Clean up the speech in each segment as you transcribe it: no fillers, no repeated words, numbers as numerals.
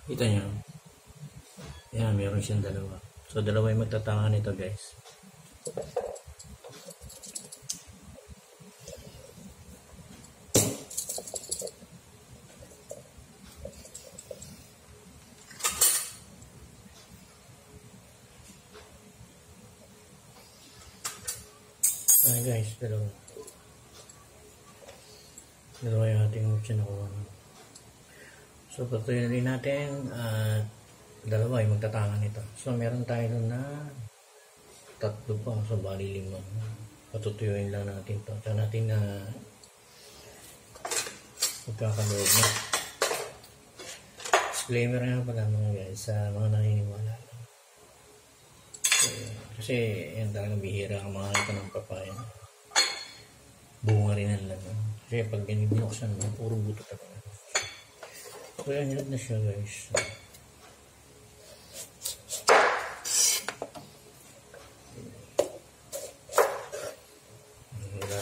Kita nyo. Yan, meron siyang dalawa. So, dalawa yung magtatangan nito, guys. Ayan guys, dalawa. Dalawa yung ating sinukuha. So, patuloy natin at dalawa yung magtatangan nito. So, meron tayo doon na tatlo pa. So, bali 5. Patutuyuin lang natin to. Tsaka natin na magkakaloob na. Disclaimer nga pala mga guys sa mga naniniwala. Kasi yan talagang bihira ang mga ito ng papaya. Bunga rin ang laman. Kasi pag binuksan mo, puro buto talaga. So yan, yun na siya guys.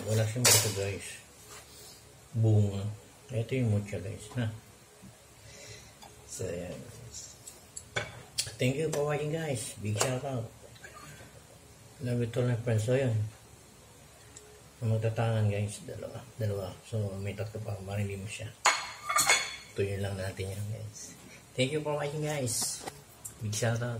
Wala siyang buto guys. Bunga. Ito yung mucha guys. Ha? So yan. Thank you for watching guys. Big shout out. Love it all my friends. So yun. Magtatangan guys. Dalawa. So may tatlo pa. Marili mo siya. Tuyo lang natin yan guys. Thank you for watching guys. Big shout out.